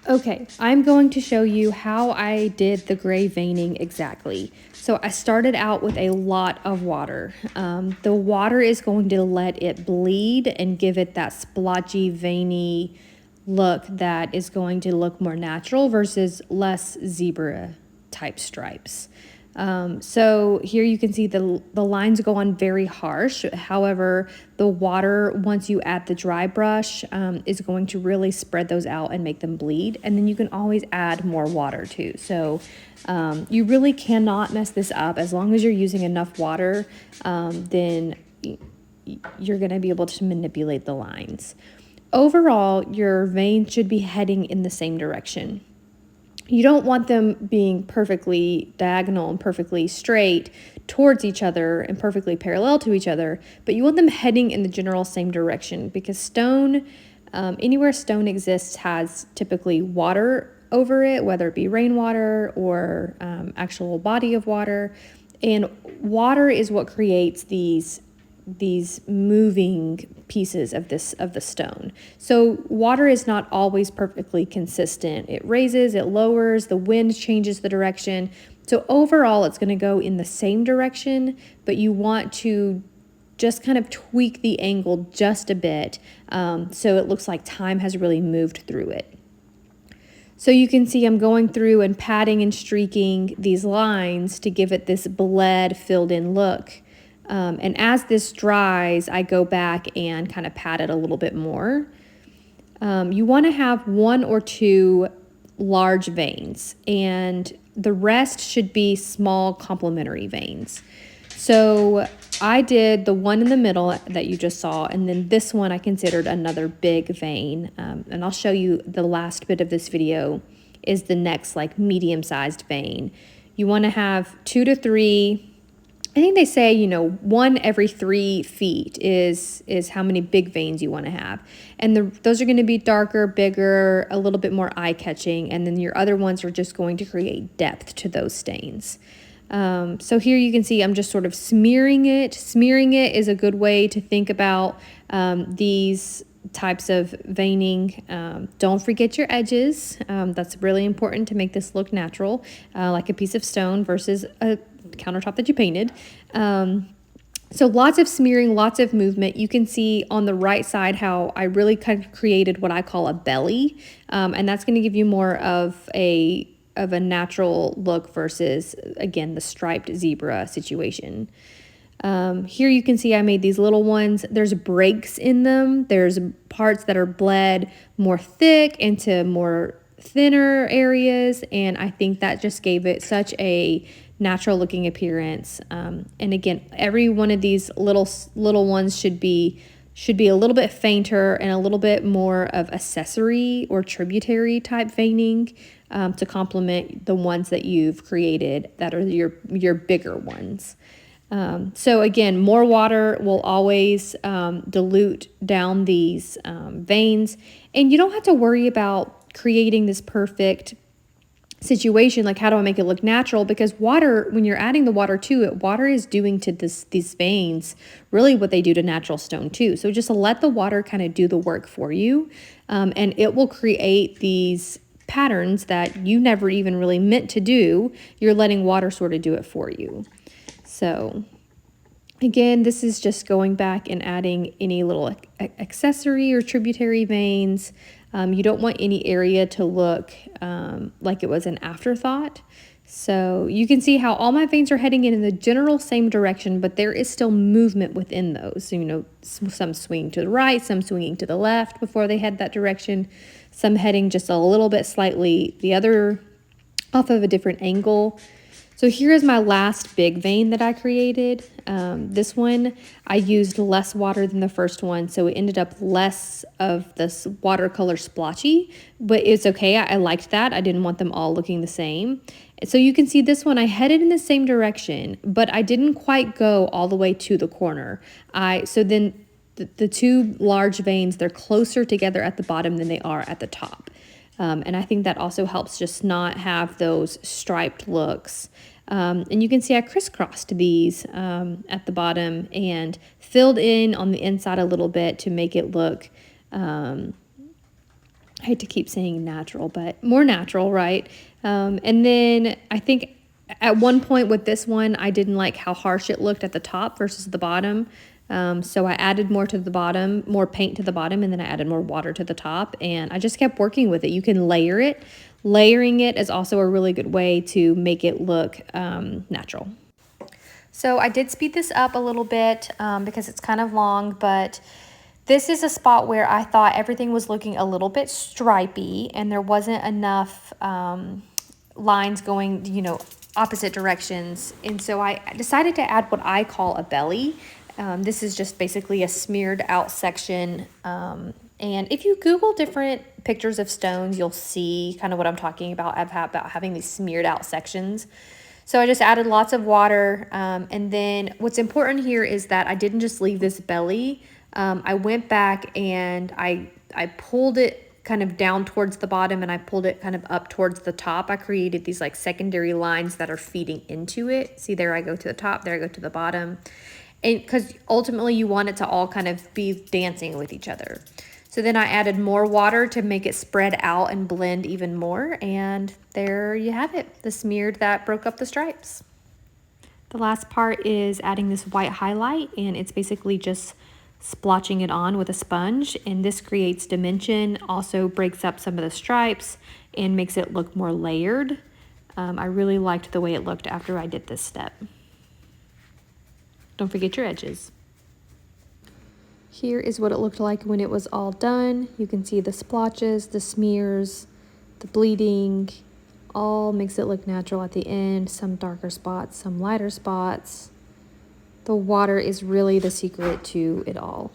Okay, I'm going to show you how I did the gray veining exactly. So I started out with a lot of water. The water is going to let it bleed and give it that splotchy, veiny look that is going to look more natural versus less zebra type stripes. So here you can see the lines go on very harsh. However, the water, once you add the dry brush, is going to really spread those out and make them bleed. And then you can always add more water too. So you really cannot mess this up. As long as you're using enough water, then you're going to be able to manipulate the lines. Overall, your veins should be heading in the same direction. You don't want them being perfectly diagonal and perfectly straight towards each other and perfectly parallel to each other, but you want them heading in the general same direction, because stone, anywhere stone exists, has typically water over it, whether it be rainwater or actual body of water. And water is what creates these moving pieces of the stone. So water is not always perfectly consistent. It raises, it lowers, the wind changes the direction. So overall it's going to go in the same direction, but you want to just kind of tweak the angle just a bit, so it looks like time has really moved through it. So you can see I'm going through and patting and streaking these lines to give it this bled, filled in look. And as this dries, I go back and kind of pat it a little bit more. You want to have 1 or 2 large veins, and the rest should be small complementary veins. So I did the one in the middle that you just saw, and then this one I considered another big vein. And I'll show you the last bit of this video is the next like medium-sized vein. You want to have 2 to 3. I think they say, 1 every 3 feet is how many big veins you want to have. And those are going to be darker, bigger, a little bit more eye-catching, and then your other ones are just going to create depth to those stains. So here you can see I'm just sort of smearing it. Smearing it is a good way to think about these types of veining. Don't forget your edges. That's really important to make this look natural, like a piece of stone versus a countertop that you painted. So lots of smearing, lots of movement. You can see on the right side how I really kind of created what I call a belly, and that's going to give you more of a natural look versus, again, the striped zebra situation. Here you can see I made these little ones. There's breaks in them. There's parts that are bled more thick into more thinner areas, and I think that just gave it such a natural looking appearance. And again, every one of these little ones should be a little bit fainter and a little bit more of accessory or tributary type veining, to complement the ones that you've created that are your bigger ones. So again, more water will always dilute down these veins, and you don't have to worry about creating this perfect situation, like how do I make it look natural, because water, when you're adding the water to it, water is doing to these veins really what they do to natural stone too. So just let the water kind of do the work for you, and it will create these patterns that you never even really meant to do. You're letting water sort of do it for you. So again, this is just going back and adding any little accessory or tributary veins. You don't want any area to look like it was an afterthought. So you can see how all my veins are heading in the general same direction, but there is still movement within those. So, some swinging to the right, some swinging to the left before they head that direction, some heading just a little bit slightly the other off of a different angle. So here is my last big vein that I created. This one, I used less water than the first one, so it ended up less of this watercolor splotchy, but it's okay. I liked that. I didn't want them all looking the same. So you can see this one, I headed in the same direction, but I didn't quite go all the way to the corner. So then the 2 large veins, they're closer together at the bottom than they are at the top. And I think that also helps just not have those striped looks. And you can see I crisscrossed these at the bottom and filled in on the inside a little bit to make it look I hate to keep saying natural, but more natural, right? And then I think at one point with this one, I didn't like how harsh it looked at the top versus the bottom. So I added more to the bottom, more paint to the bottom, and then I added more water to the top, and I just kept working with it. You can layer it. Layering it is also a really good way to make it look natural. So I did speed this up a little bit because it's kind of long, but this is a spot where I thought everything was looking a little bit stripy and there wasn't enough lines going, you know, opposite directions. And so I decided to add what I call a belly. This is just basically a smeared out section. And if you Google different pictures of stones, you'll see kind of what I'm talking about, about having these smeared out sections. So I just added lots of water. And then what's important here is that I didn't just leave this belly. I went back and I pulled it kind of down towards the bottom and I pulled it kind of up towards the top. I created these like secondary lines that are feeding into it. See, there I go to the top, there I go to the bottom. And because ultimately you want it to all kind of be dancing with each other. So then I added more water to make it spread out and blend even more. And there you have it, the smeared that broke up the stripes. The last part is adding this white highlight, and it's basically just splotching it on with a sponge, and this creates dimension, also breaks up some of the stripes and makes it look more layered. I really liked the way it looked after I did this step. Don't forget your edges. Here is what it looked like when it was all done. You can see the splotches, the smears, the bleeding, all makes it look natural at the end. Some darker spots, some lighter spots. The water is really the secret to it all.